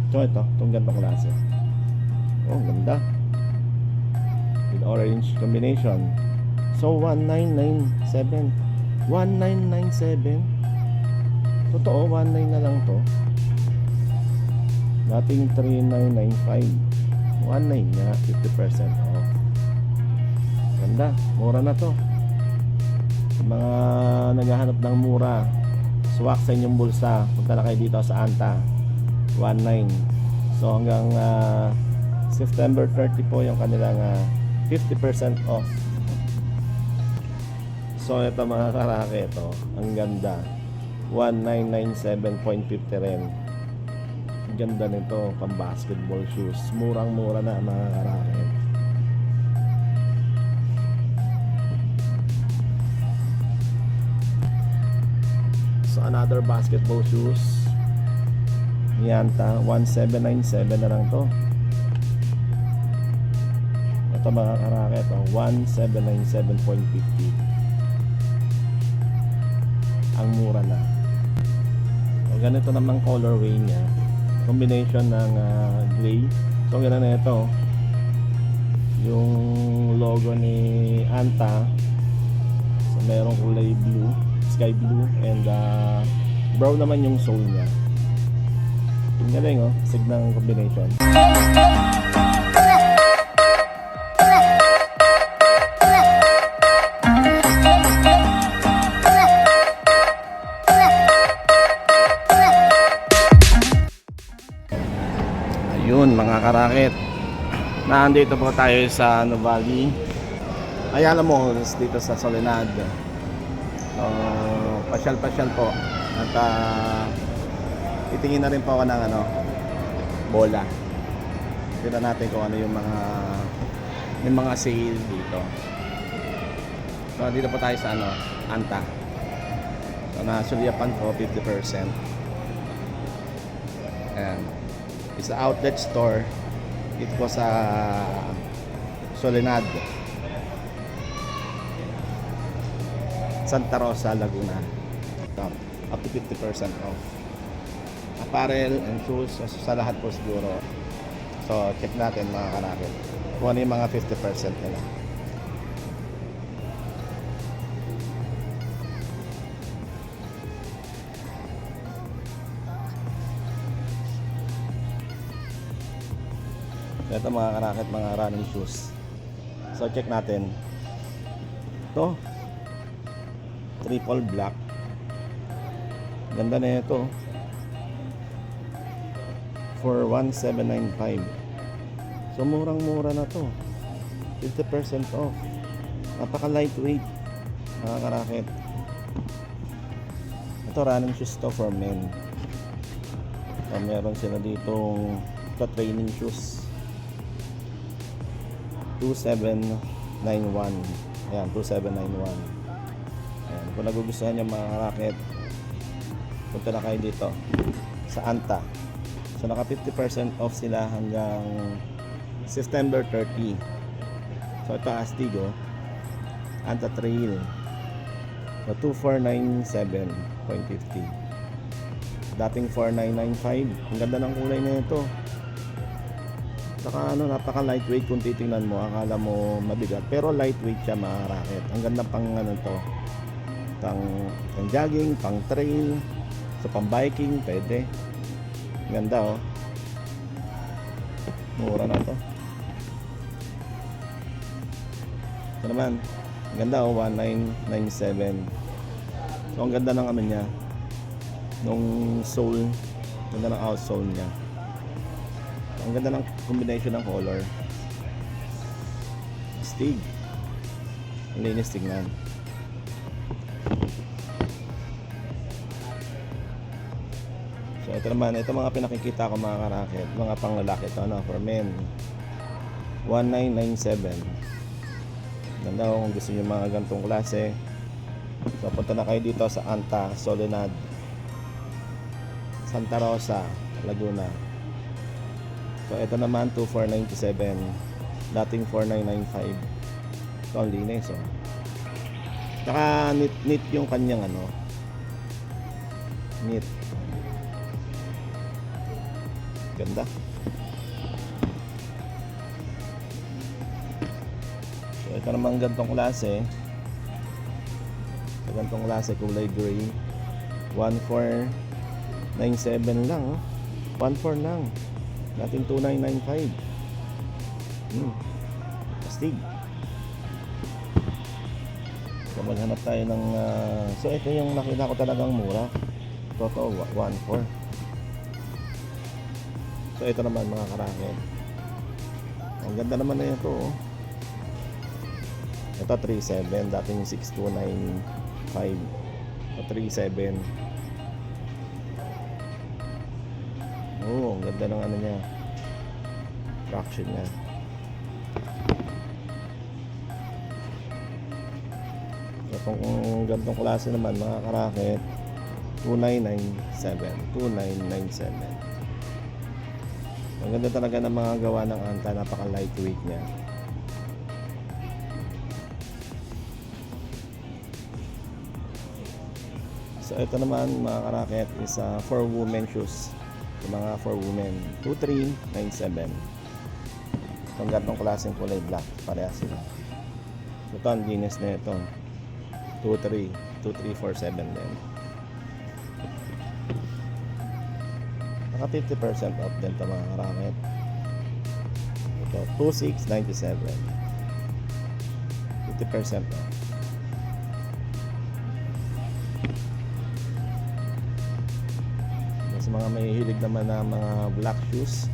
So itong gantong klase. Oh, ganda. With orange combination. So 1997. 1997. Totoo, 19 na lang to. Dating 3995. 19 nga, 50% off. Ganda, mura na to. Mga naghahanap ng mura, swak sa inyong bulsa, punta na kayo dito sa Anta. 19. So hanggang September 30 po yung kanilang 50% off. So ito mga karake, ito ang ganda, 1997.50 rin. Ang ganda nito, pang basketball shoes, murang mura na mga karake. So another basketball shoes, Yanta, 1797 na lang to. Ito mga karake, ito 1797.50. Ang mura na. So, ganito naman colorway niya, combination ng gray. So ganda na ito, yung logo ni Anta. So merong kulay blue, sky blue, and brown naman yung sole niya. Ang galing, oh, signang combination. Ayun mga karakit, nandito po tayo sa Nuvali. Ay, alam mo, dito sa Soledad. So, pasyal-pasyal po. At titingin na rin po ako ng bola. Tignan natin kung ano yung mga sale dito. So, dito po tayo sa Anta. So, nasulyapan ko 50%. Ayan. It's an outlet store. Ito po sa Soledad, Santa Rosa, Laguna. Up to 50% off. Apparel and shoes, sa lahat po siguro. So check natin mga karakit kung ano yung mga 50% nila. Ito mga karakit, mga running shoes. So check natin. Ito, triple black. Ganda na ito. For 1795. So murang mura na to. 50% off. Napaka lightweight mga karakit. Ito running shoes to for men. So, meron sila ditong training shoes. 2791. Ayan, 2791. Ayan, kung nagugustuhan nyo mga karakit, punta na kayo dito sa Anta. So naka 50% off sila hanggang September 30. So ito Astigo Anta Trail, so 2497.50, dating 4995. Ang ganda ng kulay na ito. Saka napaka lightweight kung titingnan mo, akala mo mabigat pero lightweight siya mga racket. Ang ganda pang to, pang jogging, pang trail, so pang biking pwede. Ganda, oh, mura na to. Ito naman, ganda, oh, 1997. So ang ganda ng niya, nung sole, ganda ng outsole niya. Ang ganda ng combination ng color. Stig, ang linis tignan. So ito naman, ito mga pinakikita ko mga karakit, mga panglalaki ito, for men. 1997. Ganda, kung gusto niyo mga gantong klase. So punta na kayo dito sa Anta, Soledad, Santa Rosa, Laguna. So ito naman 2497, dating 4995. So ang linis, oh. Saka neat yung kanyang neat. Ganda. So ito naman gantong klase. So gantong klase, kulay gray. 1497 lang, oh. 14 lang. Dating 2995. Astig. So maghanap tayo ng so ito yung nakita ko talagang mura. Totoo, 14. So ito naman mga karaket. Ang ganda naman na ito, oh. Ito 37, dating 6295. So 37. Oh, ang ganda ng ano niya. Traction niya. So kung gantong klase naman mga karaket, 2997. 2997. Ang ganda talaga ng mga gawa ng Anta, napaka lightweight niya. So ito naman mga karaket is for women shoes. So, mga for women, 2397. So ang gantong klaseng kulay black, parehas sila. So ito ang linis na ito, 2347 din. Naka 50% off din ito mga karaket. Ito 2697, 50% off. Sa mga may hilig naman na mga black shoes,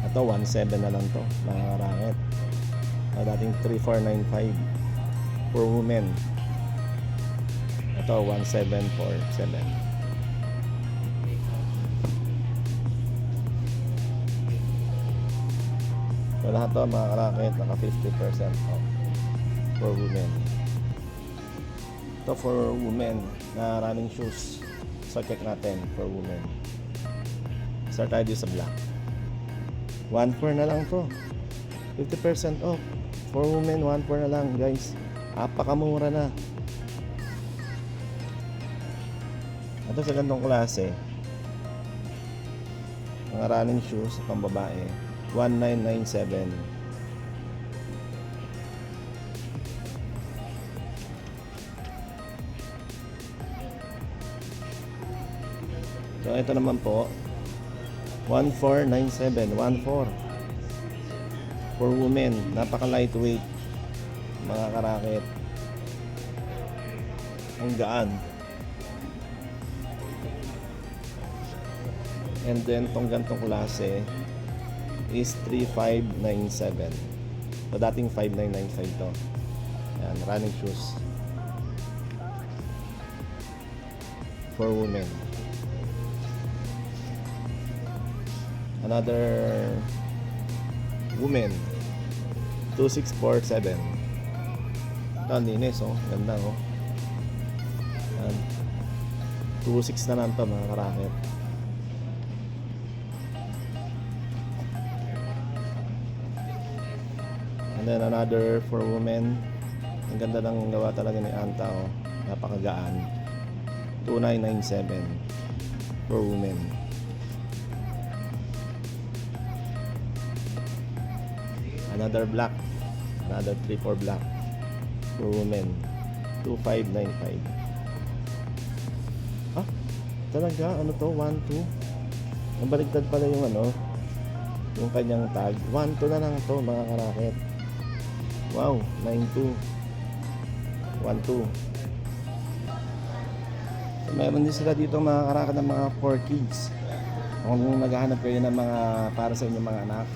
ito 17 na lang to mga karaket. Dating 3495 for women, ito 1747. So lahat to mga karaket naka 50% off for women. Ito for women na running shoes. So check natin for women. Start tayo sa black. 1.4 na lang to, 50% off. For women 1.4 na lang guys. Apakamura na. Ito sa gantong klase, mga running shoes sa pambabae, 1997. So ito naman po 1497, 14 for women, napaka lightweight mga karaket, ang gaan. And then tong gantong klase is 3597. So dating 5995 to. Yan, running shoes for women. Another woman, 2647. Ito ang linis, oh. Ganda, oh. Yan. 26 na lang to mga karaket. And then another for women. Ang ganda ng gawa talaga ni Anta, oh. Napakagaan. 2997 for women. Another black, another 3-4 black for women, 2595. Ah, talaga, ano to, 1-2. Ang baligtad pala yung ano, yung kanyang tag. 1-2 na lang to mga karaket. Wow, 9-2, 1-2. So meron din sila dito mga karaket ng mga 4 kids. Kung naghahanap kayo ng mga para sa inyong mga anak.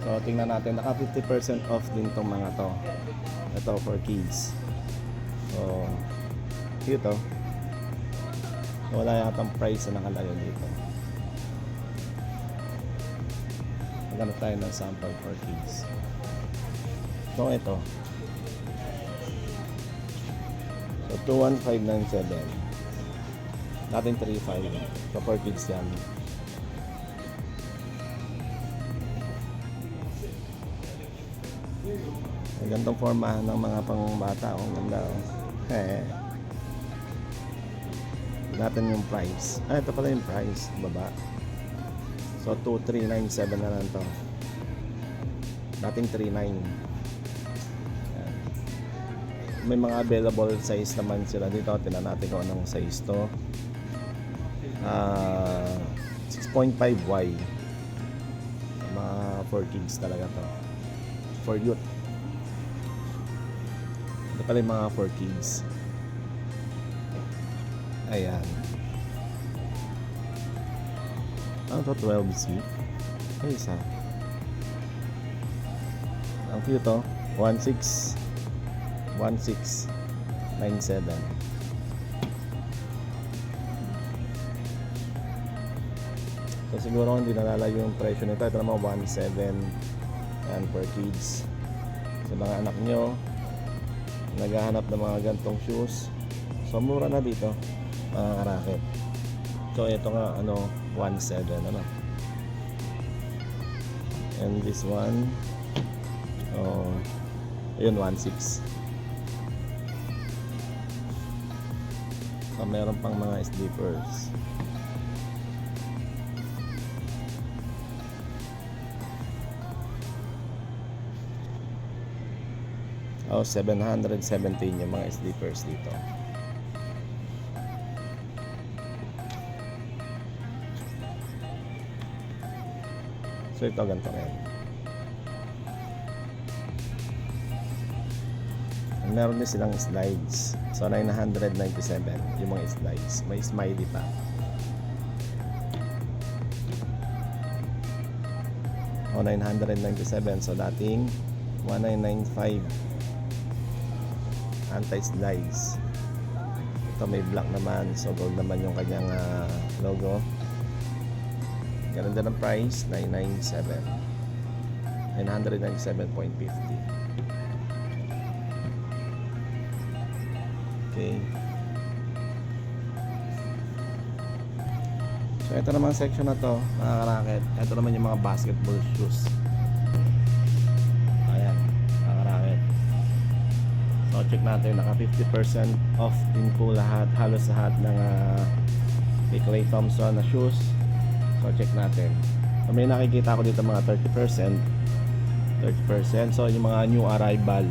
So tingnan natin, naka 50% off din tong mga to. Ito for kids. So cute, oh. Wala yatang price na nakalagay dito. Maghanap tayo ng sample for kids. So ito, so 21597, dating 35. So for kids yan. Ang gandang forma ng mga pangbata, oh. Ang ganda, oh. Natin yung price. Ah, ito pala yung price, baba. So 2397 na lang to. Dating 39. Yan. May mga available size naman sila dito. Tingnan natin kung anong size to. 6.5Y. Mga 4 kids talaga to. For youth. Ito pala yung mga 4 kids. Ayan. Ano to? 12C. Ay, isa. Ang cute to. 1697. So siguro hindi nalalayo yung presyo nito. Ito naman 17. Yan per kids. Sa mga anak nyo naghahanap ng mga gantong shoes, so mura na dito mga karaket. So ito nga 17 and this one yun 16. So meron pang mga slippers. Oh, 717 yung mga slippers dito. So ito ganito rin. Meron din silang slides. So 997 yung mga slides. May smiley pa. O 997. So dating 1995. Anti-slides. Ito may black naman. So gold naman yung kanyang logo. Ganun din ang price, 997. 997.50. Okay. So ito naman section na to, mga karaket. Ito naman yung mga basketball shoes. Ayan, mga karaket. So check natin, naka 50% off din po lahat, halos lahat ng kay Klay Thompson na shoes. So check natin. So may nakikita ko dito mga 30%. So yung mga new arrival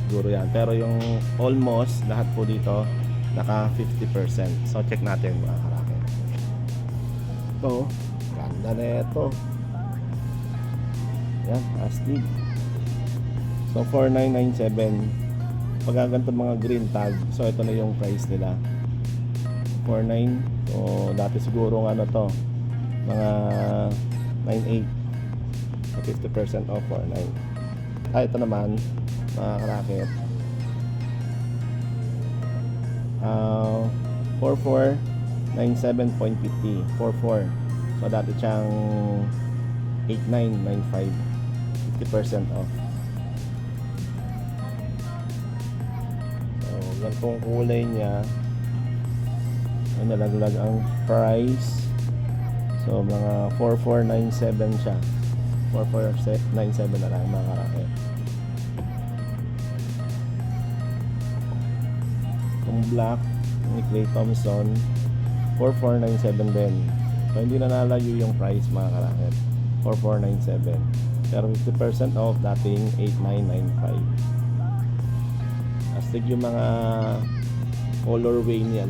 siguro yan. Pero yung almost lahat po dito naka 50%. So check natin mga karaket. Ito, ganda na ito. Yan, astig. So 4997. Pagkaganto mga green tag. So ito na yung price nila. 49. So dati siguro to mga 98. So 50% off 49. Ito naman mga karaket. 4497.50. 44. So dati siyang 8995. 50% off. Ganitong kulay niya ay nalaglag ang price. So mga 4497 siya. 4497 na lang mga karaket. Yung black ni Klay Thompson 4497 din. So hindi na nalayo yung price mga karaket. 4497. Pero 50% off, dating 8995. Astig yung mga colorway niya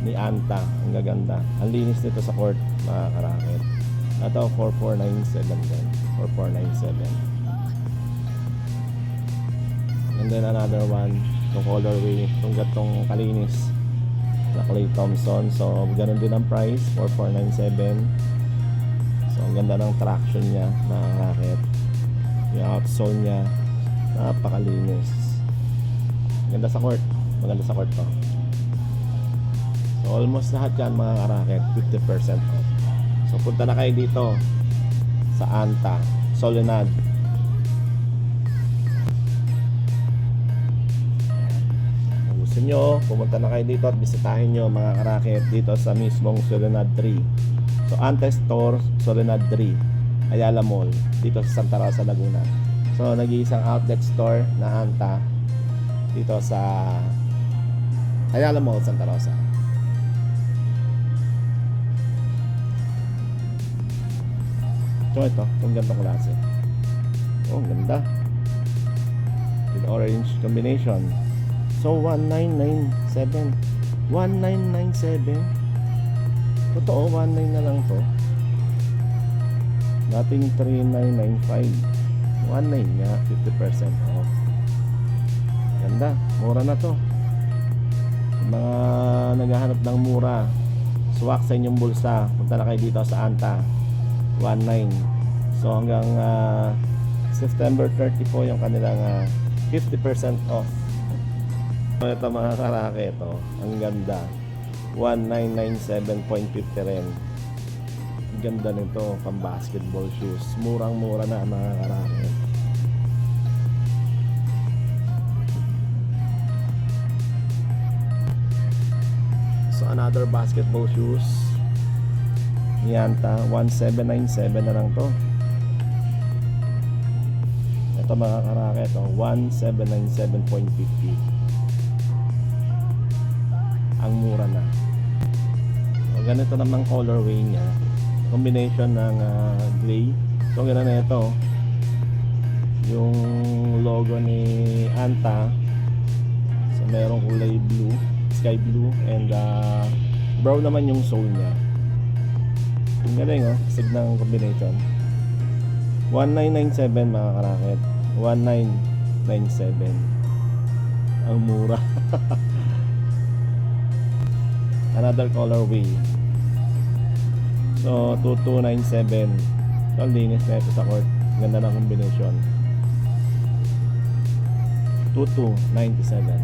ni Anta. Ang gaganda. Ang linis nito sa court mga karaket. Ito 4497 din. 4497. And then another one, itong colorway, itong gatong kalinis na Klay Thompson. So ganun din ang price, 4497. So ang ganda ng traction niya mga karaket. Yung outsole niya napakalinis. Maganda sa court. Maganda sa court to. So almost lahat yan mga karaket 50% off. So punta na kayo dito sa Anta Soledad. Kung gusto nyo, pumunta na kayo dito at bisitahin nyo mga karaket dito sa mismong Soledad 3. So Anta Store Soledad 3 Ayala Mall dito sa Santa Rosa, Laguna. So nag-iisang outlet store na Anta dito sa Ayala Mall, Santa Rosa. So itong gandang klase. Oh, ganda. With orange combination. So 1997. 1997. Totoo, 19 na lang to. Dating 3995. 19 nga, 50% off. Ganda, mura na to. Mga naghahanap ng mura, swak sa inyong bulsa, punta na kayo dito sa Anta. 19. So hanggang September 30 po yung kanilang 50% off. So ito mga karake, ito ang ganda. 1997.50 rin. Ang ganda nito, pang basketball shoes. Murang mura na mga karake. So another basketball shoes, Nianta, 1797 na lang to. Ito mga karake, ito 1797.50. Ang mura na. So ganito naman colorway niya, combination ng gray. So ganun na ito, yung logo ni Anta. So merong kulay blue, sky blue, and brown naman yung sole niya. Ang galing, oh, signang combination. 1997 mga karaket. 1997. Ang mura. Another colorway. So 2297. So linis na ito sa court. Ganda ng combination. 2297.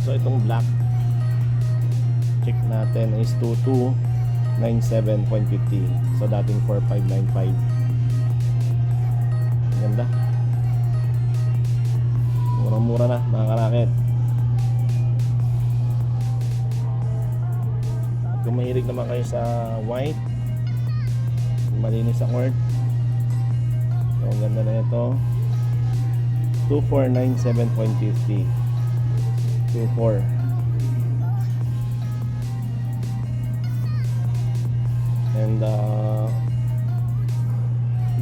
So itong black, check natin, is 2297.50. So dating 4595. Ganda. Murang-mura na mga karaket. Kung mahilig naman kayo sa white, malinis sa court, so ang ganda na ito. 2497.50. 24. And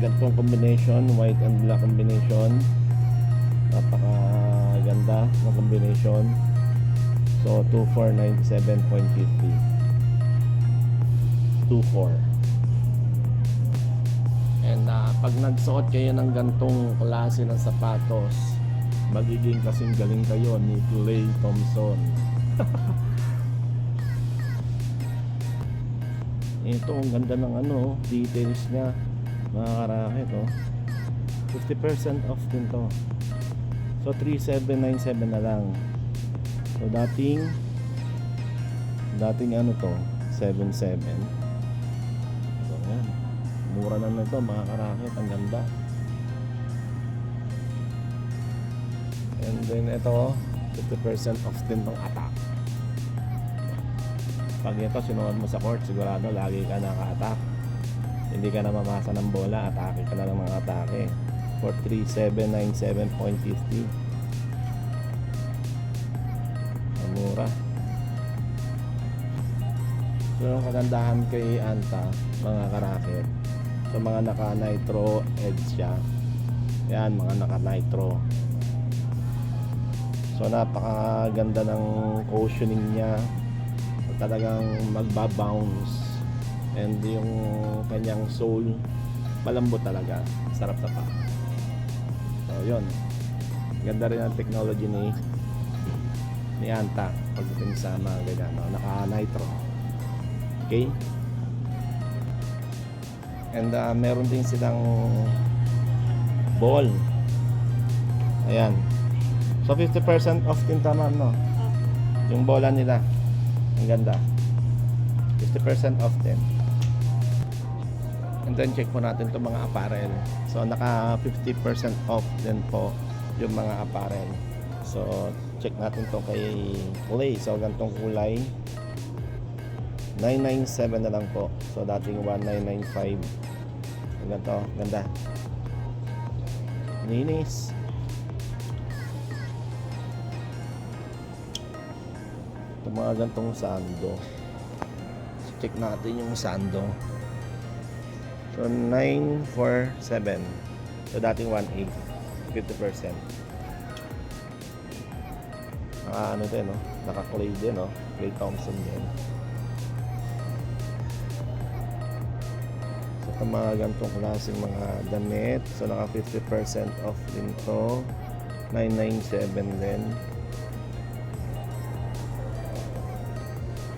gantong combination, white and black combination, napaka ganda ng combination. So 2497.50. 24. And pag nagsuot kayo ng gantong klase ng sapatos, magiging kasing galing kayo ni Klay Thompson. Ito ang ganda ng details niya mga karaket, oh. 50% off din to. So 3797 na lang. So dating to 77. So yan, mura na nito mga karaket. Ang ganda. And then ito, 50% off din tong attack. Pag ito sinuot mo sa court, sigurado lagi ka naka-attack. Hindi ka na mamasa ng bola, atake ka na ng mga atake. For 3797.50. Ang mura. So yung kagandahan kay Anta, mga karaket, so mga naka-nitro edge siya. Yan, mga naka-nitro. So napakaganda ng cushioning niya. So, talagang magbabounce. And yung kanyang sole, malambot talaga. Sarap sa pa. So yun. Ganda rin ang technology ni Anta pagdating sa mga ganyan, no? Naka-nitro. Okay? And meron din silang ball. Ayan. So 50% off din tama, no? Yung bola nila. Ang ganda. 50% off din. And then check po natin itong mga apparel. So naka 50% off din po yung mga apparel. So check natin to kay Klay. So gantong kulay, 997 na lang po. So dating 1995. Ganito, ganda. Linis. Mga gantong sando. check natin yung sando. So 947. So dating 1.8, 50%. Ano din, no? Naka-clay din, no? Clay Thompson din. So ito mga ganitong klaseng mga damit. So naka 50% off din to. 997 din.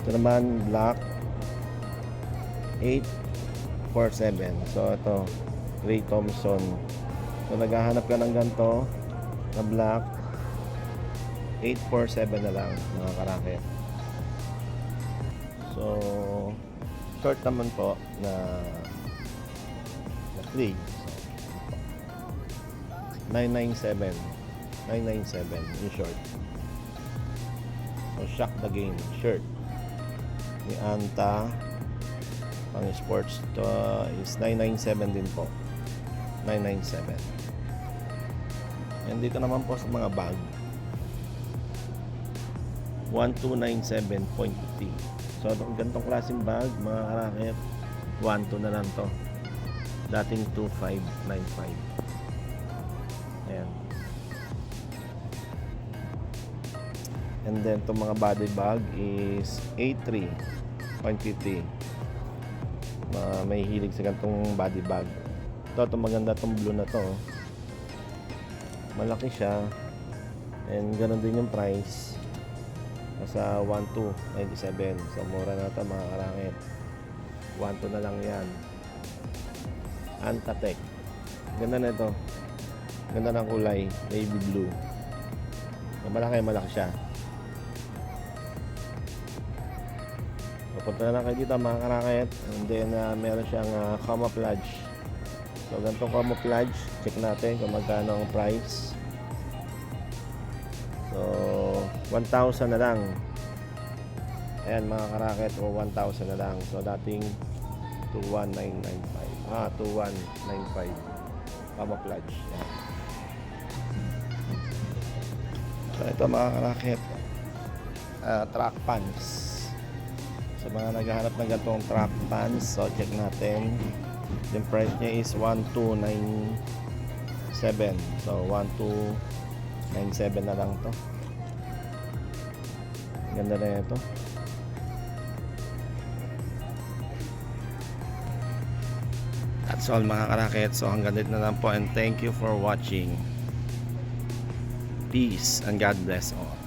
Ito naman black 847. So ito Clay Thompson. So naghahanap ka ng ganito na black, 847 na lang mga karaket. So short naman po na clay, 997 in short. So Shock the Game shirt ni Anta pang sports to is 997 din po, 997. And dito naman po sa mga bag, 1297.50. So ganitong klaseng bag mga karaket, 12 na lang to, dating 2595. Ayan. And then itong mga body bag is 83.50. May hilig sa ganitong body bag. Ito maganda itong blue na to, malaki siya, and ganun din yung price, nasa 1297. So mura na ito mga karangit, 12 na lang yan. Antatech, ganda na ito, ganda ng kulay, navy blue, malaki siya. Punta na lang kayo dito mga karakit. And then meron siyang camouflage. So ganitong camouflage, check natin kung magkano ang price. So 1,000 na lang. Ayan mga karakit, o 1,000 na lang. So dating 21995. 2195 camouflage. Ayan. So ito mga karakit, track pants. Sa mga naghahanap ng ganitong track pants, so check natin. Yung price niya is 1297. So 1297 na lang to. Ganda na ito. That's all mga karakit. So hanggang dito na lang po, and thank you for watching. Peace and God bless all.